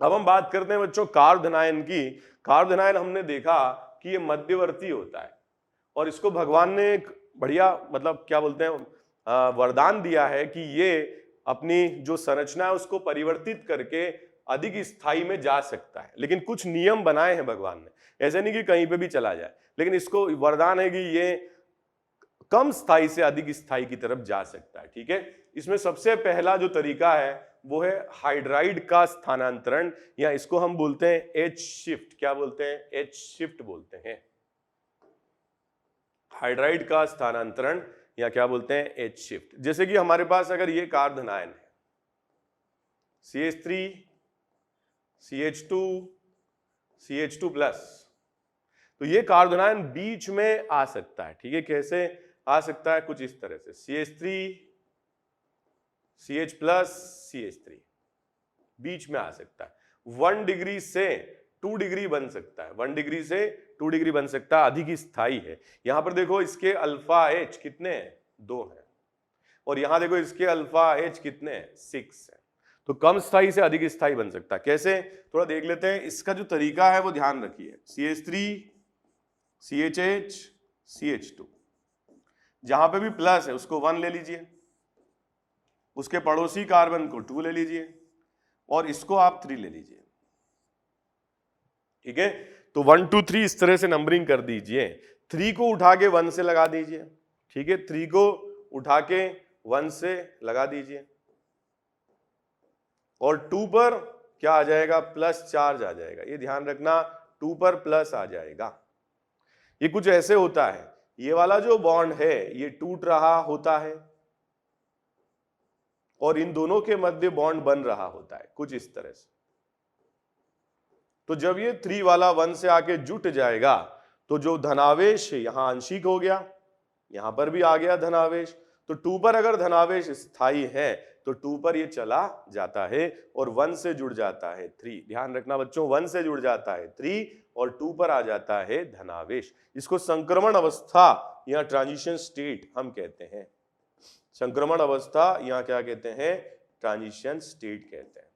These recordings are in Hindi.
अब हम बात करते हैं बच्चों कार्बोनाइन की। कार्बोनाइन हमने देखा कि ये मध्यवर्ती होता है और इसको भगवान ने एक बढ़िया मतलब क्या बोलते हैं वरदान दिया है कि ये अपनी जो संरचना है उसको परिवर्तित करके अधिक स्थायी में जा सकता है। लेकिन कुछ नियम बनाए हैं भगवान ने, ऐसे नहीं कि कहीं पे भी चला जाए, लेकिन इसको वरदान है कि ये कम स्थायी से अधिक स्थायी की तरफ जा सकता है। ठीक है, इसमें सबसे पहला जो तरीका है वो है हाइड्राइड का स्थानांतरण, या इसको हम बोलते हैं एच शिफ्ट। क्या बोलते हैं? एच शिफ्ट बोलते हैं। हाइड्राइड का स्थानांतरण या क्या बोलते हैं? H shift. जैसे कि हमारे पास अगर ये कार्बोनाइन है CH3 CH2 CH2 प्लस, तो ये कार्बोनाइन बीच में आ सकता है। ठीक है, कैसे आ सकता है? कुछ इस तरह से CH3 CH प्लस CH3 बीच में आ सकता है। 1 डिग्री से 2 डिग्री बन सकता है, 1 डिग्री से 2 डिग्री बन सकता है, अधिक स्थायी है। यहां पर देखो इसके अल्फा एच कितने हैं? 2 हैं, और यहां देखो इसके अल्फा एच कितने हैं? 6 है। तो कम स्थायी से अधिक स्थायी बन सकता है। कैसे? थोड़ा देख लेते हैं। इसका जो तरीका है वो ध्यान रखिए। CH3 CHH CH2, जहां पे भी प्लस है उसको 1 ले लीजिए, उसके पड़ोसी कार्बन को 2 ले लीजिए, और इसको आप 3 ले लीजिए। ठीक है, तो 1 2 3 इस तरह से नंबरिंग कर दीजिए। 3 को उठा के 1 से लगा दीजिए। ठीक है, 3 को उठा के 1 से लगा दीजिए, और 2 पर क्या आ जाएगा? प्लस चार्ज आ जाएगा। ये ध्यान रखना, 2 पर प्लस आ जाएगा। ये कुछ ऐसे होता है, ये वाला जो बॉन्ड है ये टूट रहा होता है और इन दोनों के मध्य बॉन्ड बन रहा होता है, कुछ इस तरह से। तो जब ये 3 वाला 1 से आके जुट जाएगा तो जो धनावेश है यहां आंशिक हो गया, यहां पर भी आ गया धनावेश। तो 2 पर अगर धनावेश स्थायी है तो 2 पर ये चला जाता है और 1 से जुड़ जाता है 3। ध्यान रखना बच्चों, 1 से जुड़ जाता है 3 और 2 पर आ जाता है धनावेश। इसको संक्रमण अवस्था या ट्रांजिशन स्टेट हम कहते हैं। संक्रमण अवस्था या क्या कहते हैं? ट्रांजिशन स्टेट कहते हैं।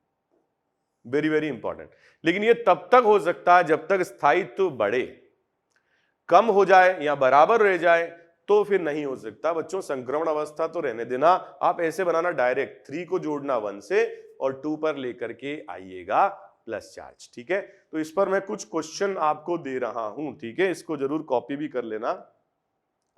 Very very important. लेकिन ये तब तक हो सकता है जब तक स्थायित्व बढ़े, कम हो जाए या बराबर रह जाए तो फिर नहीं हो सकता। बच्चों संक्रमण अवस्था तो रहने देना, आप ऐसे बनाना डायरेक्ट 3 को जोड़ना 1 से और 2 पर लेकर के आइएगा प्लस चार्ज। ठीक है, तो इस पर मैं कुछ क्वेश्चन आपको दे रहा हूं। ठीक है, इसको जरूर कॉपी भी कर लेना,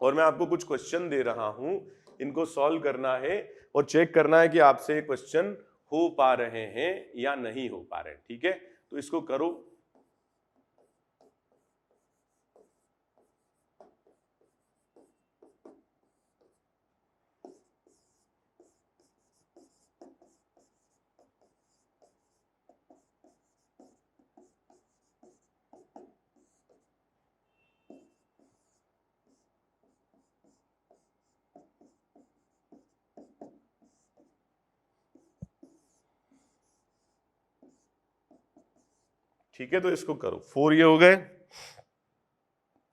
और मैं आपको कुछ क्वेश्चन दे रहा हूं, इनको सॉल्व करना है और चेक करना है कि आपसे क्वेश्चन हो पा रहे हैं या नहीं हो पा रहे हैं। ठीक है, तो इसको करो। ठीक है, तो इसको करो। 4 ये हो गए,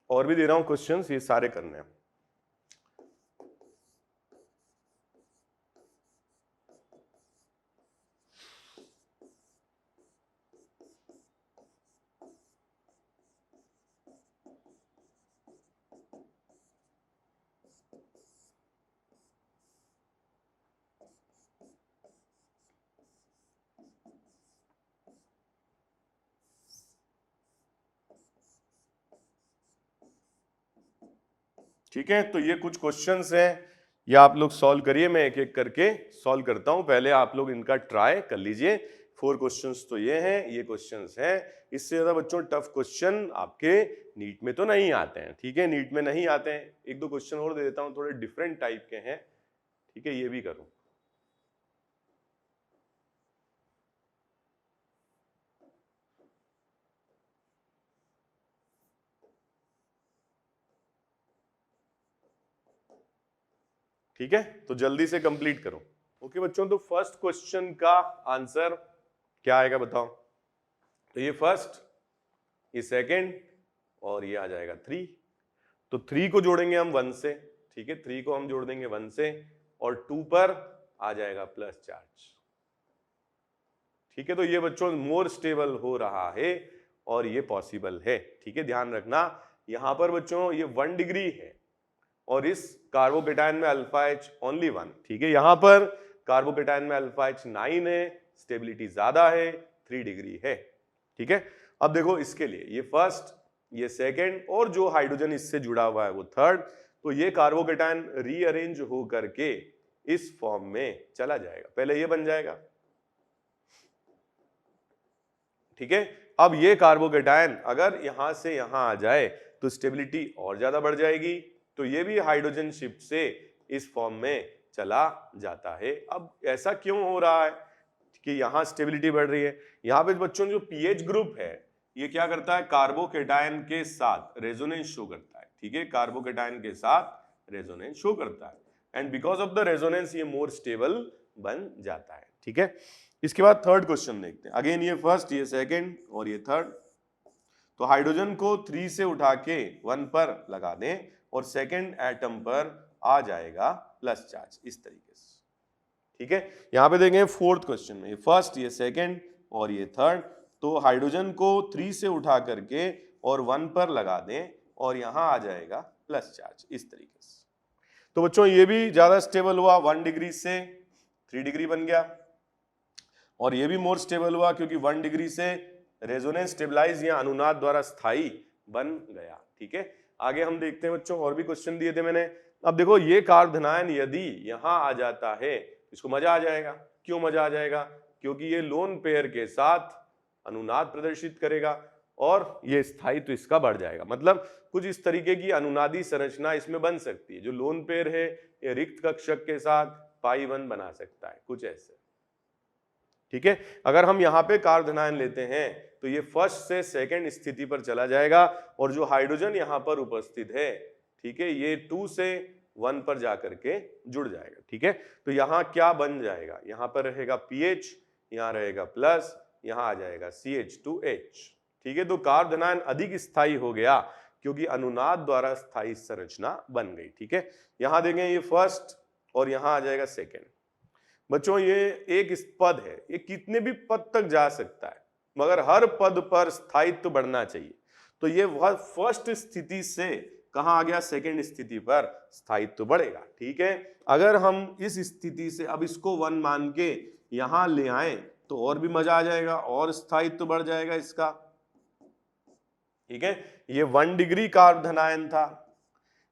और भी दे रहा हूं क्वेश्चंस, ये सारे करने हैं। ठीक है, तो ये कुछ क्वेश्चंस हैं, ये आप लोग सॉल्व करिए, मैं एक एक करके सॉल्व करता हूं। पहले आप लोग इनका ट्राई कर लीजिए। 4 क्वेश्चंस तो ये हैं, ये क्वेश्चंस हैं। इससे ज्यादा बच्चों टफ क्वेश्चन आपके नीट में तो नहीं आते हैं। ठीक है, नीट में नहीं आते हैं। एक दो क्वेश्चन और दे देता हूं, थोड़े डिफरेंट टाइप के हैं। ठीक है, ये भी करो। ठीक है, तो जल्दी से कंप्लीट करो। ओके बच्चों, तो फर्स्ट क्वेश्चन का आंसर क्या आएगा बताओ? तो ये फर्स्ट, ये सेकंड, और ये आ जाएगा 3। तो 3 को जोड़ेंगे हम 1 से। ठीक है, 3 को हम जोड़ देंगे 1 से, और 2 पर आ जाएगा प्लस चार्ज। ठीक है, तो ये बच्चों मोर स्टेबल हो रहा है और ये पॉसिबल है। ठीक है, ध्यान रखना यहां पर बच्चों ये 1 डिग्री है और इस कार्बोकेटायन में अल्फा एच ओनली 1। ठीक है, यहां पर कार्बोकेटायन में अल्फा एच 9 है, स्टेबिलिटी ज्यादा है, 3 डिग्री है। ठीक है, अब देखो इसके लिए ये फर्स्ट, ये सेकंड और जो हाइड्रोजन इससे जुड़ा हुआ है वो थर्ड, तो ये कार्बोकेटायन रीअरेंज हो करके इस फॉर्म में चला जाएगा। पहले ये बन जाएगा। ठीक है, अब ये कार्बोकेटायन अगर यहां से यहां आ जाए तो स्टेबिलिटी और ज्यादा बढ़ जाएगी, तो ये भी हाइड्रोजन शिफ्ट से इस फॉर्म में चला जाता है। अब ऐसा क्यों हो रहा है कि यहां स्टेबिलिटी बढ़ रही है? यहां पे बच्चों जो पीएच ग्रुप है ये क्या करता है, कार्बोकेटायन के साथ रेजोनेंस शो करता है। ठीक है, कार्बोकेटायन के साथ रेजोनेंस शो करता है and because of the resonance ये मोर स्टेबल बन जाता है। ठीक है, इसके बाद थर्ड क्वेश्चन देखते हैं। अगेन ये फर्स्ट, ये सेकंड और ये थर्ड। तो हाइड्रोजन को 3 से उठा के 1 पर लगा दें और सेकंड एटम पर आ जाएगा प्लस चार्ज इस तरीके से। ठीक है, यहां पे देखें फोर्थ क्वेश्चन में, ये फर्स्ट, ये सेकंड और ये थर्ड। तो हाइड्रोजन को 3 से उठा करके और 1 पर लगा दें और यहां आ जाएगा प्लस चार्ज इस तरीके से। तो बच्चों ये भी ज्यादा स्टेबल हुआ, 1 डिग्री से 3 डिग्री बन गया और ये भी मोर स्टेबल हुआ क्योंकि 1 डिग्री से रेजोनेंस स्टेबलाइज या अनुनाद द्वारा स्थायी बन गया। ठीक है, आगे हम देखते हैं बच्चों, और भी क्वेश्चन दिए थे मैंने। अब देखो ये कार्बोधनायन यदि यहां आ जाता है इसको मजा आ जाएगा। क्यों मजा आ जाएगा? क्योंकि ये लोन पेयर के साथ अनुनाद प्रदर्शित करेगा और ये स्थायित्व इसका बढ़ जाएगा। मतलब कुछ इस तरीके की अनुनादी संरचना इसमें बन सकती है। जो लोन पेयर है ये रिक्त कक्षक के साथ पाई 1 बना सकता है, कुछ ऐसे। ठीक है, अगर हम यहाँ पे कार्बोधनायन लेते हैं तो ये फर्स्ट से सेकंड स्थिति पर चला जाएगा और जो हाइड्रोजन यहाँ पर उपस्थित है, ठीक है, ये 2 से 1 पर जाकर के जुड़ जाएगा। ठीक है, तो यहाँ क्या बन जाएगा, यहाँ पर रहेगा पीएच, यहाँ रहेगा प्लस, यहाँ आ जाएगा CH2H। ठीक है, तो कार्बोधनायन अधिक स्थायी हो गया क्योंकि अनुनाद द्वारा स्थायी संरचना बन गई। ठीक है, यहाँ देखें ये फर्स्ट और यहाँ आ जाएगा सेकेंड। बच्चों ये एक पद है, ये कितने भी पद तक जा सकता है मगर हर पद पर स्थायित्व बढ़ना चाहिए। तो ये वह फर्स्ट स्थिति से कहां आ गया, सेकंड स्थिति पर स्थायित्व बढ़ेगा। ठीक है, अगर हम इस स्थिति से अब इसको 1 मान के यहां ले आए तो और भी मजा आ जाएगा और स्थायित्व बढ़ जाएगा इसका। ठीक है, ये 1 डिग्री कार्बोधनायन था,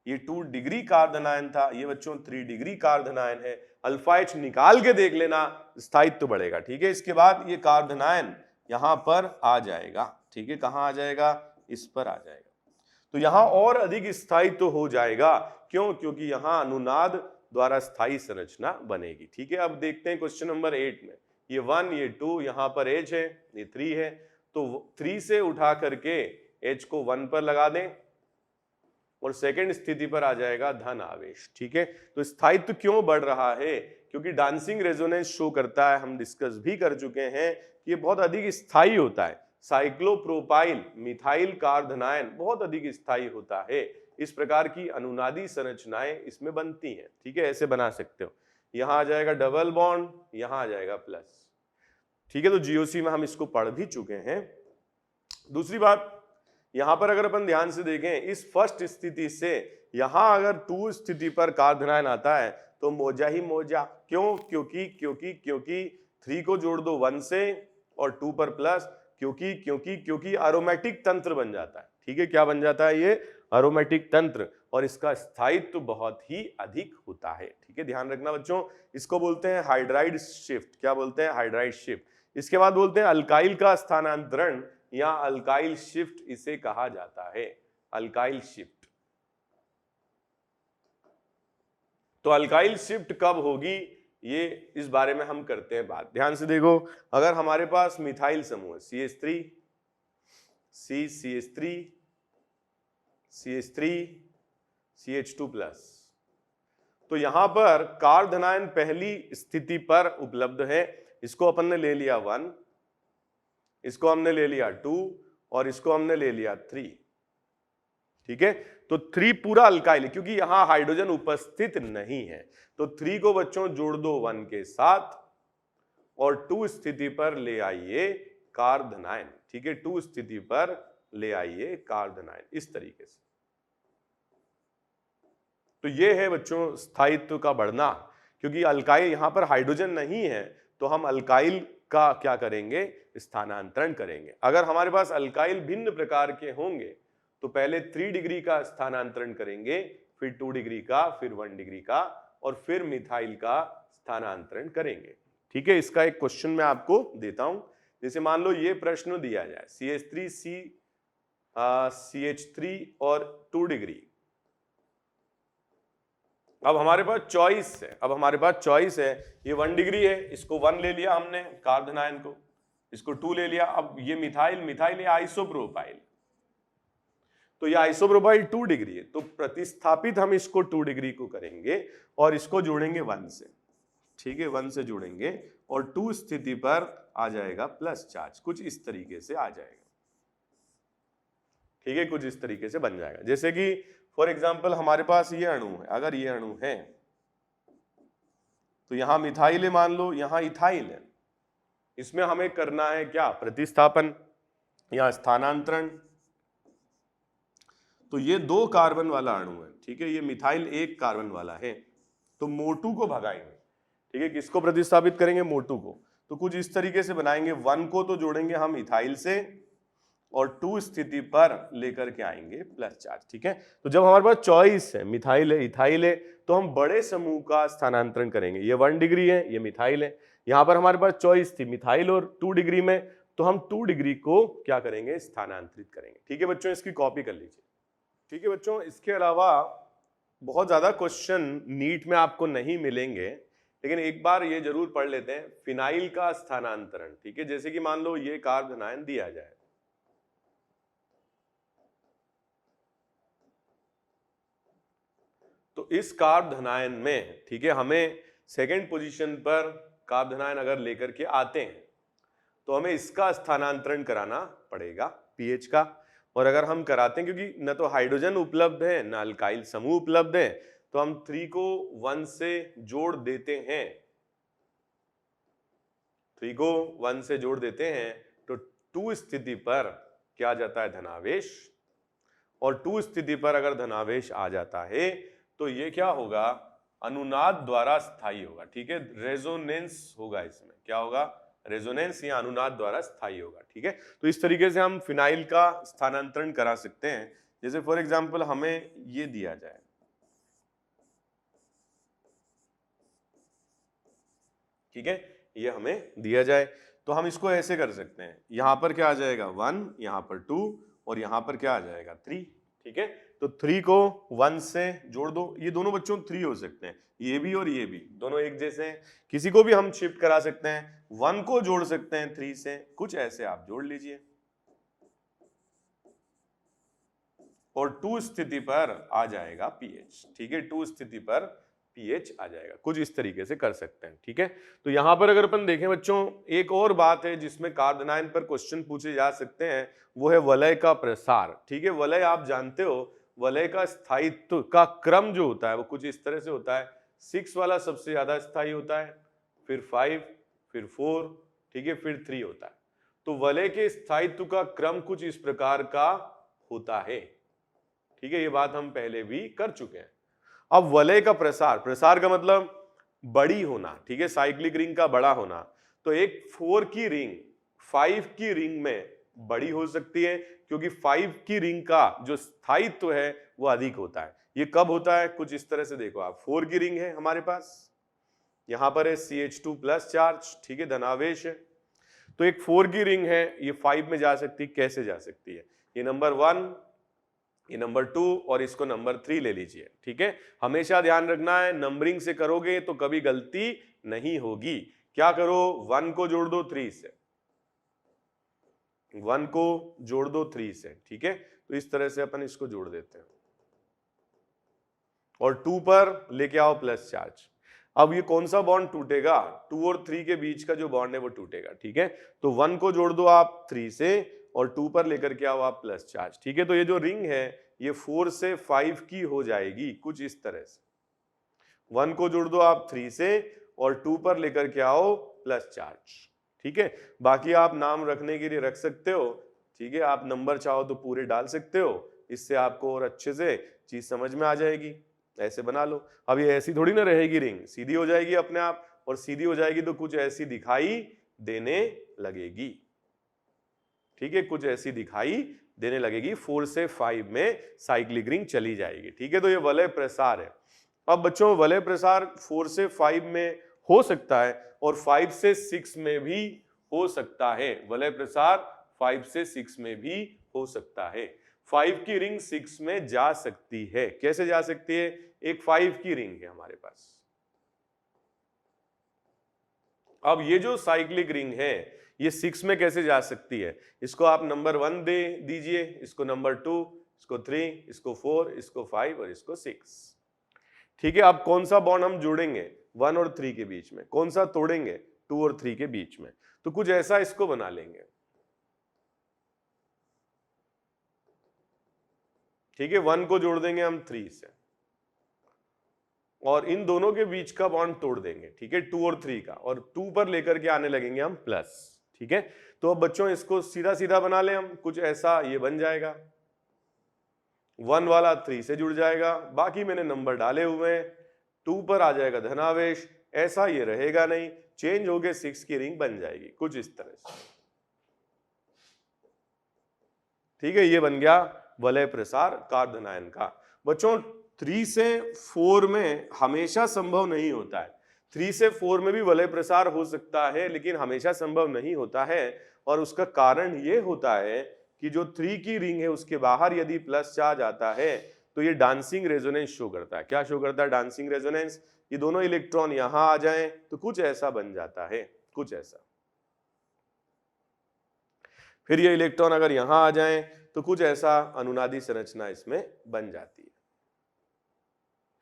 ये 2 डिग्री कार्बोधनायन था, ये बच्चों 3 डिग्री कार्बोधनायन है। अल्फा एच निकाल के देख लेना, स्थायित्व बढ़ेगा। ठीक है, इसके बाद ये कार्बोधनायन यहां पर आ जाएगा। ठीक है, कहां आ जाएगा, इस पर आ जाएगा। तो यहां और अधिक स्थायित्व हो जाएगा। क्यों? क्योंकि यहां अनुनाद द्वारा स्थायी संरचना बनेगी। ठीक है, अब देखते हैं क्वेश्चन नंबर 8 में, ये 1, ये 2, यहां पर H है, ये 3 है, तो 3 से उठा करके H को 1 पर लगा दें और सेकंड स्थिति पर आ जाएगा धन आवेश। ठीक है, तो स्थायित्व क्यों बढ़ रहा है? क्योंकि डांसिंग रेजोनेंस शो करता है, हम डिस्कस भी कर चुके हैं कि ये बहुत अधिक स्थायी होता है। साइक्लोप्रोपाइल मिथाइल कार्बोधनायन बहुत अधिक स्थायी होता है। इस प्रकार की अनुनादी संरचनाएं इसमें बनती हैं। ठीक है, ऐसे बना सकते हो, यहां आ जाएगा डबल बॉन्ड, यहां आ जाएगा प्लस। ठीक है, तो जीओसी में हम इसको पढ़ भी चुके हैं। दूसरी बात, यहां पर अगर अपन ध्यान से देखें, इस फर्स्ट स्थिति से यहां अगर 2 स्थिति पर कार्बोधनायन आता है तो मोजा ही मोजा। क्यों? क्योंकि 3 को जोड़ दो 1 से और 2 पर प्लस, क्योंकि एरोमेटिक तंत्र बन जाता है। ठीक है, क्या बन जाता है, ये एरोमेटिक तंत्र, और इसका स्थायित्व बहुत ही अधिक होता है। ठीक है, ध्यान रखना बच्चों, इसको बोलते हैं हाइड्राइड शिफ्ट। क्या बोलते हैं? Hydride shift. इसके बाद बोलते हैं अल्काइल का स्थानांतरण या अल्काइल शिफ्ट इसे कहा जाता है, अल्काइल शिफ्ट। तो अल्काइल शिफ्ट कब होगी, ये इस बारे में हम करते हैं बात। ध्यान से देखो, अगर हमारे पास मिथाइल समूह है CH3, CH3, CH3, CH2+, तो यहां पर कार्बोधनायन पहली स्थिति पर उपलब्ध है। इसको अपन ने ले लिया 1, इसको हमने ले लिया 2 और इसको हमने ले लिया 3। ठीक है, तो 3 पूरा अल्काइल है क्योंकि यहां हाइड्रोजन उपस्थित नहीं है। तो 3 को बच्चों जोड़ दो 1 के साथ और 2 स्थिति पर ले आइए कार्बोनाइन। ठीक है, 2 स्थिति पर ले आइए कार्बोनाइन, इस तरीके से। तो ये है बच्चों स्थायित्व का बढ़ना, क्योंकि अल्काइल यहां पर हाइड्रोजन नहीं है तो हम अल्काइल का क्या करेंगे, स्थानांतरण करेंगे। अगर हमारे पास अल्काइल भिन्न प्रकार के होंगे तो पहले 3 डिग्री का स्थानांतरण करेंगे, फिर 2 डिग्री का, फिर 1 डिग्री का, और फिर मिथाइल का स्थानांतरण करेंगे। ठीक है, इसका एक क्वेश्चन मैं आपको देता हूं। जैसे मान लो ये प्रश्न दिया जाए CH3 CH3 और 2 डिग्री। अब हमारे पास चॉइस है, ये 1 डिग्री है, इसको 1 ले लिया हमने कार्बोनाइन को, इसको 2 ले लिया। अब ये मिथाइल ये आइसोप्रोपाइल, तो ये आइसोप्रोपाइल 2 डिग्री है, तो प्रतिस्थापित हम इसको 2 डिग्री को करेंगे और इसको जोड़ेंगे 1 से। ठीक है, 1 से जोड़ेंगे और 2 स्थिति पर आ जाएगा प्लस चार्ज, कुछ इस तरीके से आ जाएगा। ठीक है, कुछ इस तरीके से बन जाएगा। जैसे कि फॉर एग्जाम्पल हमारे पास ये अणु है, अगर ये अणु है तो यहां मिथाइल है, मान लो यहां इथाइल है, इसमें हमें करना है क्या, प्रतिस्थापन या स्थानांतरण। तो ये 2 कार्बन वाला अणु है, ठीक है, ये मिथाइल 1 कार्बन वाला है, तो मोटू को भगाएंगे। ठीक है, किसको प्रतिस्थापित करेंगे, मोटू को। तो कुछ इस तरीके से बनाएंगे, 1 को तो जोड़ेंगे हम इथाइल से और 2 स्थिति पर लेकर के आएंगे प्लस चार्ज। ठीक है, तो जब हमारे पास चॉइस है, मिथाइल है, इथाइल है, तो हम बड़े समूह का स्थानांतरण करेंगे। ये 1 डिग्री है, ये मिथाइल है, यहां पर हमारे पास चॉइस थी मिथाइल और 2 डिग्री में, तो हम 2 डिग्री को क्या करेंगे, स्थानांतरित करेंगे। ठीक है बच्चों, इसकी कॉपी कर लीजिए। ठीक है बच्चों, इसके अलावा बहुत ज्यादा क्वेश्चन नीट में आपको नहीं मिलेंगे, लेकिन एक बार ये जरूर पढ़ लेते हैं, फिनाइल का स्थानांतरण। ठीक है, जैसे कि मान लो ये कार्बोनाइन दिया जाए, तो इस कार्बोनाइन में, ठीक है, हमें सेकंड पोजीशन पर कार्बोनाइन अगर लेकर के आते हैं तो हमें इसका स्थानांतरण कराना पड़ेगा पीएच का। और अगर हम कराते हैं, क्योंकि न तो हाइड्रोजन उपलब्ध है न अल्काइल समूह उपलब्ध है, तो हम 3 को 1 से जोड़ देते हैं, 3 को 1 से जोड़ देते हैं, तो 2 स्थिति पर क्या आ जाता है, धनावेश। और 2 स्थिति पर अगर धनावेश आ जाता है तो ये क्या होगा, अनुनाद द्वारा स्थायी होगा। ठीक है, रेजोनेंस होगा, इसमें क्या होगा, रेजोनेंस या अनुनाद द्वारा स्थायी होगा। ठीक है, तो इस तरीके से हम फिनाइल का स्थानांतरण करा सकते हैं। जैसे फॉर एग्जांपल हमें ये दिया जाए, ठीक है, ये हमें दिया जाए, तो हम इसको ऐसे कर सकते हैं, यहां पर क्या आ जाएगा 1, यहां पर 2 और यहां पर क्या आ जाएगा 3। ठीक है, तो 3 को 1 से जोड़ दो, ये दोनों बच्चों 3 हो सकते हैं, ये भी और ये भी दोनों एक जैसे हैं, किसी को भी हम शिफ्ट करा सकते हैं, 1 को जोड़ सकते हैं 3 से, कुछ ऐसे आप जोड़ लीजिए और 2 स्थिति पर आ जाएगा पीएच। ठीक है, 2 स्थिति पर पीएच आ जाएगा, कुछ इस तरीके से कर सकते हैं। ठीक है, तो यहां पर अगर अपन देखें बच्चों, एक और बात है जिसमें कार्बोनाइन पर क्वेश्चन पूछे जा सकते हैं, वो है वलय का प्रसार। ठीक है, वलय आप जानते हो, वलय का स्थायित्व का क्रम जो होता है वो कुछ इस तरह से होता है, 6 वाला सबसे ज्यादा स्थायी होता है, फिर 5, फिर 4, ठीक है, फिर 3 होता है। तो वलय के स्थायित्व का क्रम कुछ इस प्रकार का होता है। ठीक है, ये बात हम पहले भी कर चुके हैं। अब वलय का प्रसार का मतलब बड़ी होना। ठीक है, साइक्लिक रिंग का बड़ा होना, तो एक 4 की रिंग 5 की रिंग में बड़ी हो सकती है, क्योंकि 5 की रिंग का जो स्थायित्व है वो अधिक होता है। ये कब होता है, कुछ इस तरह से देखो आप, 4 की रिंग है हमारे पास, यहां पर है CH2 प्लस चार्ज, ठीक है, धनावेश है, तो एक 4 की रिंग है, ये 5 में जा सकती है, कैसे जा सकती है, ये नंबर 1, ये नंबर 2 और इसको नंबर 3 ले लीजिए। ठीक है, हमेशा ध्यान रखना है, नंबरिंग से करोगे तो कभी गलती नहीं होगी। क्या करो, 1 को जोड़ दो 3 से, 1 को जोड़ दो 3 से। ठीक है, तो इस तरह से अपन इसको जोड़ देते हैं और 2 पर लेके आओ प्लस चार्ज। अब ये कौन सा बॉन्ड टूटेगा, 2 और 3 के बीच का जो बॉन्ड है वो टूटेगा। ठीक है, तो 1 को जोड़ दो आप 3 से और 2 पर लेकर के आओ आप प्लस चार्ज। ठीक है, तो ये जो रिंग है ये 4 से 5 की हो जाएगी, कुछ इस तरह से। 1 को जोड़ दो आप 3 से और 2 पर लेकर के आओ प्लस चार्ज। ठीक है, बाकी आप नाम रखने के लिए रख सकते हो। ठीक है, आप नंबर चाहो तो पूरे डाल सकते हो, इससे आपको और अच्छे से चीज समझ में आ जाएगी। ऐसे बना लो। अब ये ऐसी थोड़ी ना रहेगी रिंग, सीधी हो जाएगी अपने आप, और सीधी हो जाएगी तो कुछ ऐसी दिखाई देने लगेगी। ठीक है, कुछ ऐसी दिखाई देने लगेगी। 4 से 5 में साइक्लिक रिंग चली जाएगी। ठीक है, तो ये वलय प्रसार है। अब बच्चों वलय प्रसार 4 से 5 में हो सकता है और 5 से 6 में भी हो सकता है। वलय प्रसार 5 से 6 में भी हो सकता है। 5 की रिंग 6 में जा सकती है। कैसे जा सकती है? एक 5 की रिंग है हमारे पास। अब ये जो साइक्लिक रिंग है ये 6 में कैसे जा सकती है? इसको आप नंबर 1 दे दीजिए, इसको नंबर 2, इसको 3, इसको 4, इसको 5 और इसको 6। ठीक है, अब कौन सा बॉन्ड हम जोड़ेंगे 1 और 3 के बीच में, कौन सा तोड़ेंगे 2 और 3 के बीच में? तो कुछ ऐसा इसको बना लेंगे। ठीक है, 1 को जोड़ देंगे हम 3 से और इन दोनों के बीच का बॉन्ड तोड़ देंगे। ठीक है, 2 और 3 का, और 2 पर लेकर के आने लगेंगे हम प्लस। ठीक है, तो अब बच्चों इसको सीधा सीधा बना लें हम, कुछ ऐसा ये बन जाएगा। 1 वाला 3 से जुड़ जाएगा, बाकी मैंने नंबर डाले हुए हैं। 2 पर आ जाएगा धनावेश, ऐसा ये रहेगा नहीं, चेंज होके 6 की रिंग बन जाएगी कुछ इस तरह से। ठीक है, ये बन गया वलय प्रसार कार्बनायन का। बच्चों 3 से 4 में हमेशा संभव नहीं होता है। 3 से 4 में भी वलय प्रसार हो सकता है लेकिन हमेशा संभव नहीं होता है, और उसका कारण ये होता है कि जो 3 की रिंग है उसके बाहर यदि प्लस चार्ज आता है तो ये डांसिंग रेजोनेंस शो करता है। क्या शो करता है? Dancing resonance. ये दोनों इलेक्ट्रॉन यहां आ जाएं तो कुछ ऐसा बन जाता है, कुछ ऐसा। फिर ये इलेक्ट्रॉन अगर यहां आ जाएं तो कुछ ऐसा अनुनादी संरचना इसमें बन जाती है।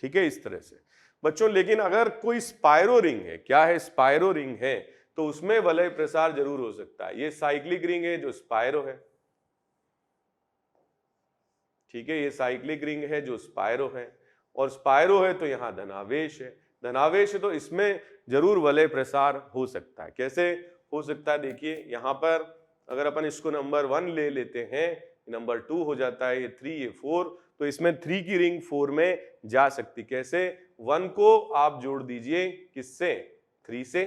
ठीक है, इस तरह से बच्चों। लेकिन अगर कोई स्पाइरो रिंग है, क्या है? स्पाइरो रिंग है, तो उसमें वलय प्रसार जरूर हो सकता है। ये साइक्लिक रिंग है जो स्पाइरो है। ठीक है, ये साइक्लिक रिंग है जो स्पाइरो है, और स्पाइरो है तो यहां धनावेश है। धनावेश है तो इसमें जरूर वलय प्रसार हो सकता है। कैसे हो सकता है? देखिए यहां पर अगर अपन इसको नंबर 1 ले लेते हैं, नंबर 2 हो जाता है, ये 3, ये 4, तो इसमें 3 की रिंग 4 में जा सकती। कैसे? 1 को आप जोड़ दीजिए किससे? 3 से,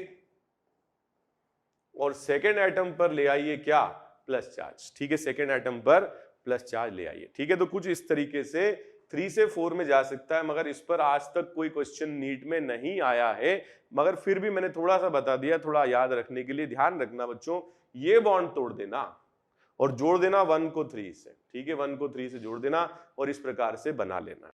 और सेकेंड एटम पर ले आइए क्या? Plus charge. ठीक है, सेकेंड एटम पर प्लस चार्ज ले आइए। ठीक है, तो कुछ इस तरीके से 3 से 4 में जा सकता है, मगर इस पर आज तक कोई क्वेश्चन नीट में नहीं आया है। मगर फिर भी मैंने थोड़ा सा बता दिया, थोड़ा याद रखने के लिए। ध्यान रखना बच्चों, ये बॉन्ड तोड़ देना और जोड़ देना 1 को 3 से। ठीक है, 1 को 3 से जोड़ देना और इस प्रकार से बना लेना।